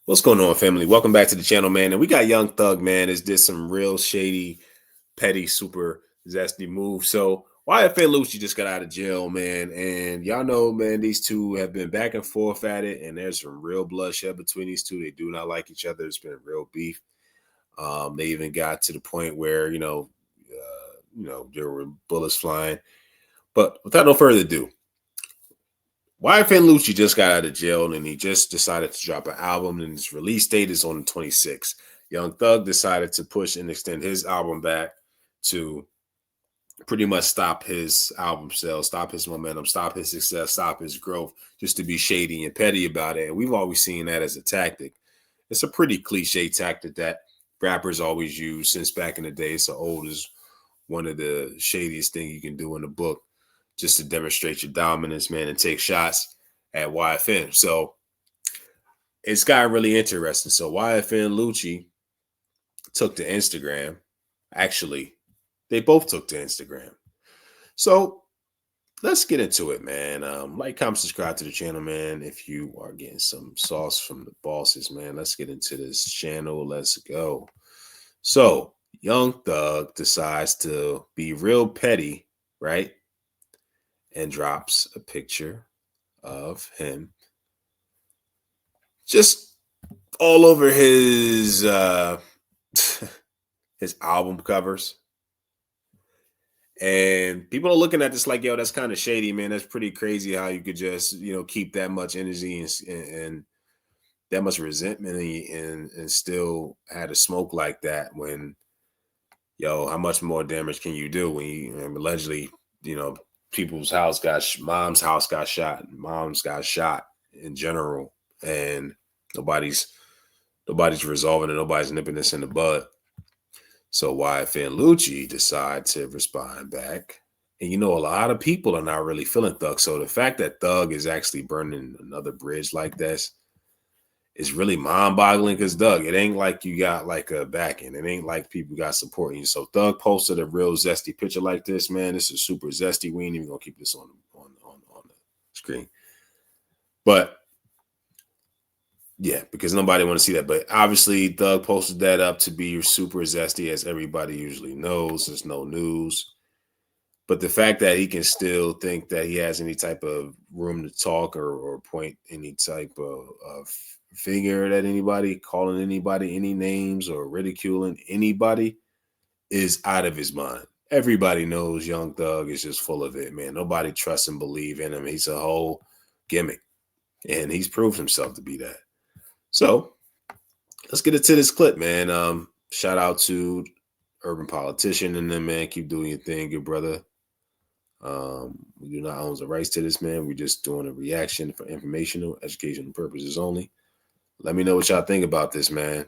What's going on, family? Welcome back to the channel, man. And we got Young Thug, man. Is this some real shady, petty, super zesty move? So YFN Lucci just got out of jail, man. And y'all know, man, these two have been back and forth at it, and there's some real bloodshed between these two. They do not like each other. It's been real beef. They even got to the point where there were bullets flying. But without no further ado, YFN Lucci just got out of jail and he just decided to drop an album, and his release date is on the 26th. Young Thug decided to push and extend his album back to pretty much stop his album sales, stop his momentum, stop his success, stop his growth, just to be shady and petty about it. And we've always seen that as a tactic. It's a pretty cliche tactic that rappers always use since back in the day. It's the oldest, one of the shadiest thing you can do in the book, just to demonstrate your dominance, man, and take shots at YFN. So it's gotten really interesting. So YFN Lucci took to Instagram. Actually, they both took to Instagram. So let's get into it, man. Like, comment, subscribe to the channel, man. If you are getting some sauce from the bosses, man, let's get into this channel. Let's go. So Young Thug decides to be real petty, right? And drops a picture of him just all over his his album covers. And people are looking at this like, yo, that's kind of shady, man. That's pretty crazy how you could just, keep that much energy and that much resentment and still had a smoke like that when, how much more damage can you do when you allegedly, people's mom's house got shot, moms got shot in general, and nobody's resolving it, nobody's nipping this in the bud. So YFN Lucci decide to respond back. And a lot of people are not really feeling Thug. So the fact that Thug is actually burning another bridge like this is really mind-boggling, because Thug, it ain't like you got like a backing. It ain't like people got supporting you. So Thug posted a real zesty picture like this, man. This is super zesty. We ain't even gonna keep this on the screen. But yeah, because nobody want to see that. But obviously Thug posted that up to be super zesty, as everybody usually knows. There's no news. But the fact that he can still think that he has any type of room to talk or point any type of finger at anybody, calling anybody any names or ridiculing anybody, is out of his mind. Everybody knows Young Thug is just full of it, man. Nobody trusts and believe in him. He's a whole gimmick, and he's proved himself to be that. So let's get into this clip, man. Shout out to Urban Politician and them, man. Keep doing your thing, good brother. We do not own the rights to this, man. We're just doing a reaction for informational, educational purposes only. Let me know what y'all think about this, man.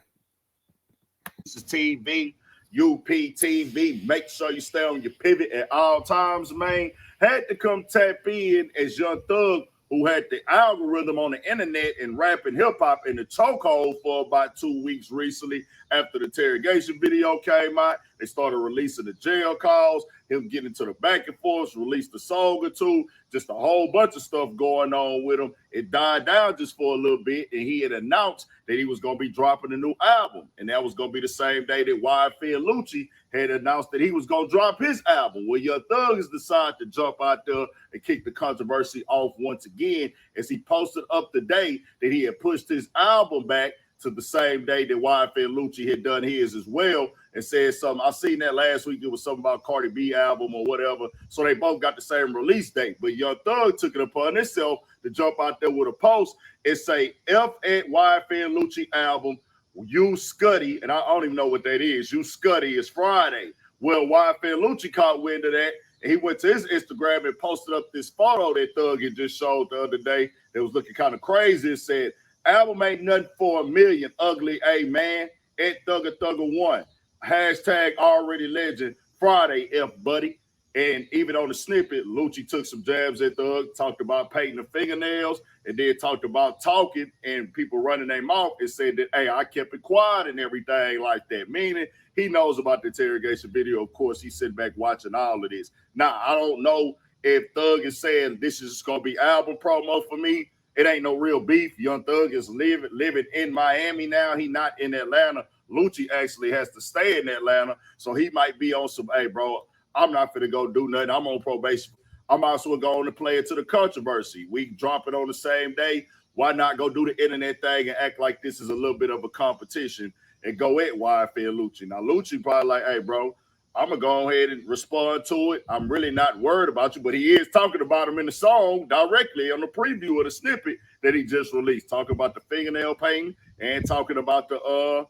This is TV, UPTV. Make sure you stay on your pivot at all times, man. Had to come tap in as Young Thug, who had the algorithm on the internet and rap and hip-hop in the chokehold for about 2 weeks recently. After the interrogation video came out, they started releasing the jail calls, him getting into the back and forth, released a song or two, just a whole bunch of stuff going on with him. It died down just for a little bit, and he had announced that he was going to be dropping a new album, and that was going to be the same day that YFN Lucci had announced that he was going to drop his album. Well, Young Thug has decided to jump out there and kick the controversy off once again, as he posted up today that he had pushed his album back to the same day that YFN Lucci had done his as well, and said something. I seen that last week. It was something about Cardi B album or whatever. So they both got the same release date. But Young Thug took it upon himself to jump out there with a post and say, F at YFN Lucci album, you Scuddy, and I don't even know what that is. You Scuddy is Friday. Well, YFN Lucci caught wind of that, and he went to his Instagram and posted up this photo that Thug had just showed the other day that was looking kind of crazy. It said, album ain't nothing for a million, ugly A man, at Thugger1. Hashtag already legend, Friday, F buddy. And even on the snippet, Lucci took some jabs at Thug, talked about painting the fingernails, and then talked about talking and people running their mouth, and said that, hey, I kept it quiet and everything like that. Meaning he knows about the interrogation video. Of course, he's sitting back watching all of this. Now, I don't know if Thug is saying this is going to be album promo for me It ain't no real beef. Young Thug is living in Miami now. He not in Atlanta. Lucci actually has to stay in Atlanta, so he might be on some. Hey, bro, I'm not finna go do nothing. I'm on probation. I'm also going to play into the controversy. We drop it on the same day. Why not go do the internet thing and act like this is a little bit of a competition and go at YFN Lucci? Now, Lucci probably like, hey, bro, I'm going to go ahead and respond to it. I'm really not worried about you, but he is talking about him in the song directly on the preview of the snippet that he just released, talking about the fingernail painting and talking about the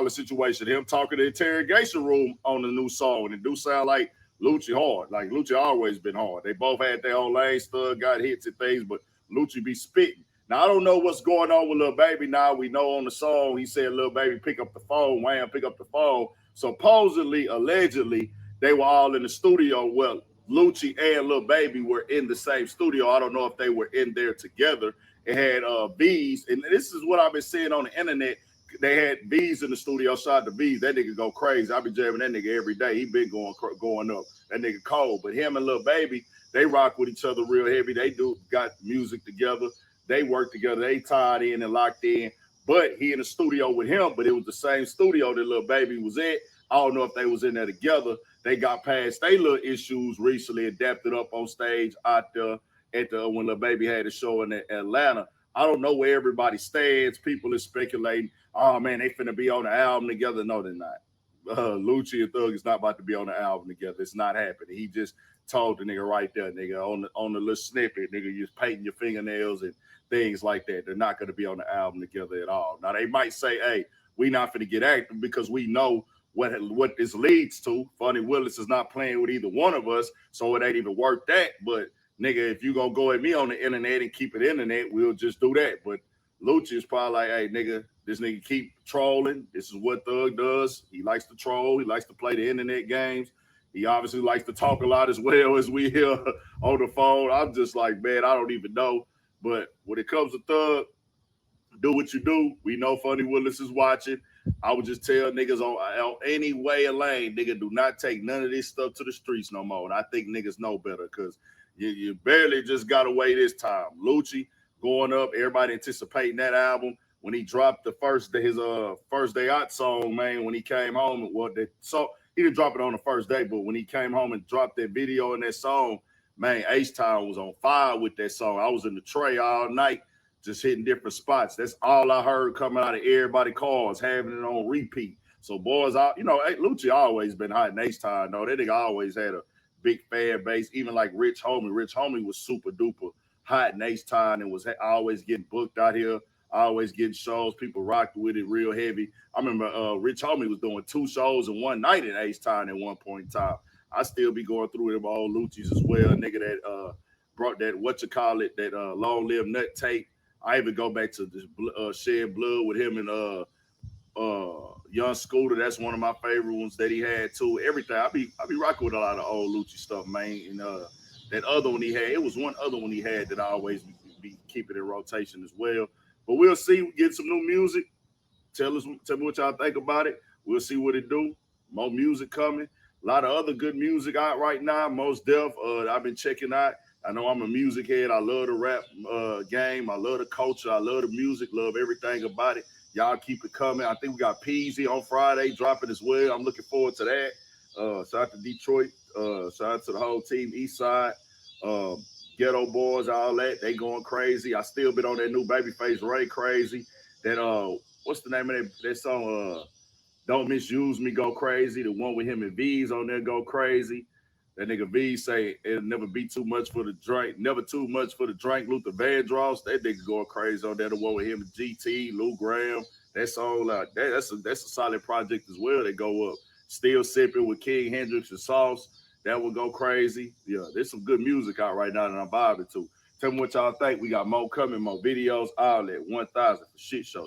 situation, him talking to the interrogation room on the new song. And it do sound like Lucci hard. Like Lucci always been hard. They both had their own lane. Stud got hits and things, but Lucci be spitting. Now I don't know what's going on with Lil Baby. Now we know on the song he said Lil Baby pick up the phone. Wham, pick up the phone. Supposedly, allegedly, they were all in the studio. Well, Lucci and Lil Baby were in the same studio. I don't know if they were in there together. It had bees, and this is what I've been seeing on the internet. They had bees in the studio. Shout out to bees. That nigga go crazy. I be jamming that nigga every day. He been going up. That nigga cold. But him and Lil Baby, they rock with each other real heavy. They got music together. They work together. They tied in and locked in. But he in the studio with him. But it was the same studio that Lil Baby was at. I don't know if they was in there together. They got past their little issues recently, adapted up on stage out there when Lil Baby had a show in Atlanta. I don't know where everybody stands. People are speculating. Oh man, they finna be on the album together. No, they're not. Lucci and Thug is not about to be on the album together. It's not happening. He just told the nigga right there, nigga, on the little snippet, nigga, you're painting your fingernails and things like that. They're not gonna be on the album together at all. Now they might say, hey, we not finna get active because we know what this leads to. Funny Willis is not playing with either one of us, so it ain't even worth that. But nigga, if you gonna go at me on the internet and keep it internet, we'll just do that. But Lucci is probably like, hey, nigga, this nigga keep trolling. This is what Thug does. He likes to troll. He likes to play the internet games. He obviously likes to talk a lot as well as we hear on the phone. I'm just like, man, I don't even know. But when it comes to Thug, do what you do. We know Funny Willis is watching. I would just tell niggas on any way of lane, nigga, do not take none of this stuff to the streets no more. And I think niggas know better because you barely just got away this time. Lucci going up, everybody anticipating that album. When he dropped his first day out song, man, when he came home, he didn't drop it on the first day, but when he came home and dropped that video and that song, man, H-Town was on fire with that song. I was in the tray all night, just hitting different spots. That's all I heard coming out of everybody's cars, having it on repeat. So boys, Lucci always been hot in H-Town, though. That nigga always had a big fan base, even like Rich Homie. Rich Homie was super duper hot in H-Town and was always getting booked out here, always getting shows. People rocked with it real heavy. I remember Rich Homie was doing 2 shows in one night in H-Town at one point in time. I still be going through them old Lucci's as well. Nigga that brought that, that Long Live Nut tape. I even go back to this Shed Blood with him and Young Scooter. That's one of my favorite ones that he had too. Everything. I be rocking with a lot of old Lucci stuff, man. And that other one he had, it was one other one he had that I always be keeping in rotation as well. But we'll see. We get some new music. Tell me what y'all think about it. We'll see what it do. More music coming. A lot of other good music out right now. Most Def. I've been checking out. I know I'm a music head. I love the rap game. I love the culture. I love the music. Love everything about it. Y'all keep it coming. I think we got Peasy on Friday dropping as well. I'm looking forward to that. Shout out to Detroit. Shout out to the whole team, East Side. Ghetto Boys, all that. They going crazy. I still been on that new Babyface Ray crazy. That what's the name of that song? Don't Misuse Me go crazy. The one with him and V's on there go crazy. That nigga V say it'll never be too much for the drink. Never too much for the drink. Luther Vandross. That nigga going crazy on there. The one with him and GT, Lou Graham. That song like that's a solid project as well. They go up. Still Sipping with King Hendrix and Sauce. That would go crazy. Yeah, there's some good music out right now that I'm vibing to. Tell me what y'all think. We got more coming, more videos, all that. 1,000 for shit show.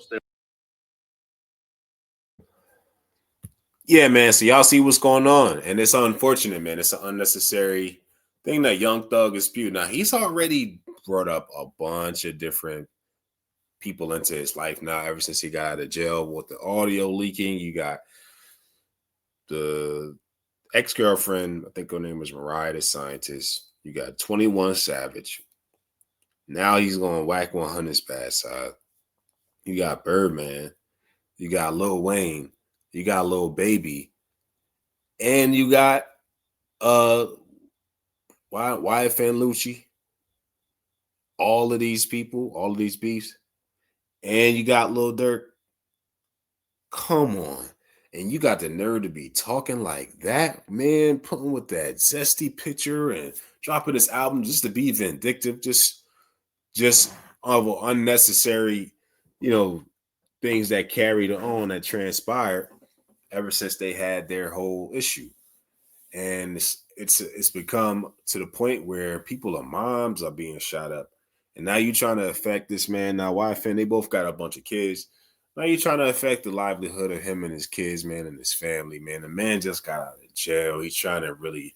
Yeah, man. So y'all see what's going on, and it's unfortunate, man. It's an unnecessary thing that Young Thug is spewed. Now he's already brought up a bunch of different people into his life now. Ever since he got out of jail with the audio leaking, you got the ex-girlfriend. I think her name was Mariah the Scientist. You got 21 Savage. Now he's going whack 100's bad side. You got Birdman, you got Lil Wayne, you got Lil Baby, and you got uh YFN Lucci, all of these people, all of these beefs, and you got Lil Durk. Come on. And you got the nerve to be talking like that, man, putting with that zesty picture and dropping this album just to be vindictive, just of unnecessary, you know, things that carried on that transpired ever since they had their whole issue. And it's become to the point where people of moms are being shot up. And now you're trying to affect this man. Now, YFN, they both got a bunch of kids. Now you're trying to affect the livelihood of him and his kids, man, and his family, man. The man just got out of jail. He's trying to really,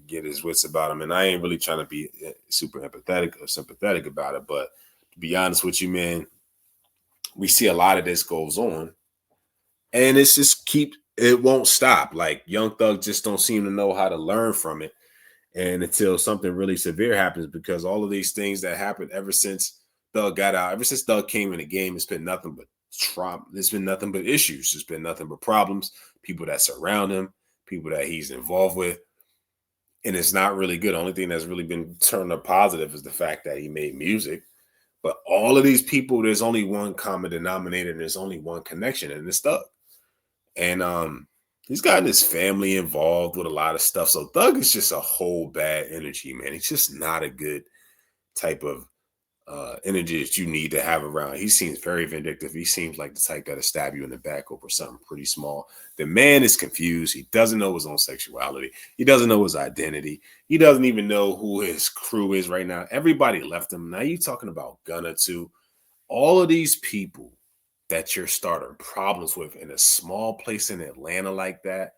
get his wits about him. And I ain't really trying to be super empathetic or sympathetic about it. But to be honest with you, man, we see a lot of this goes on. And it's just it won't stop. Like Young Thug just don't seem to know how to learn from it. And until something really severe happens, because all of these things that happened ever since Thug got out, ever since Thug came in the game, it's been nothing but trauma. There's been nothing but issues. There's been nothing but problems, people that surround him, people that he's involved with. And it's not really good. The only thing that's really been turned up positive is the fact that he made music. But all of these people, there's only one common denominator, and there's only one connection, and it's Thug. And he's gotten his family involved with a lot of stuff. So Thug is just a whole bad energy, man. He's just not a good type of energy that you need to have around. He seems very vindictive. He seems like the type that'll stab you in the back over something pretty small. The man is confused. He doesn't know his own sexuality. He doesn't know his identity. He doesn't even know who his crew is right now. Everybody left him. Now you're talking about Gunna too. All of these people that you're starting problems with in a small place in Atlanta like that,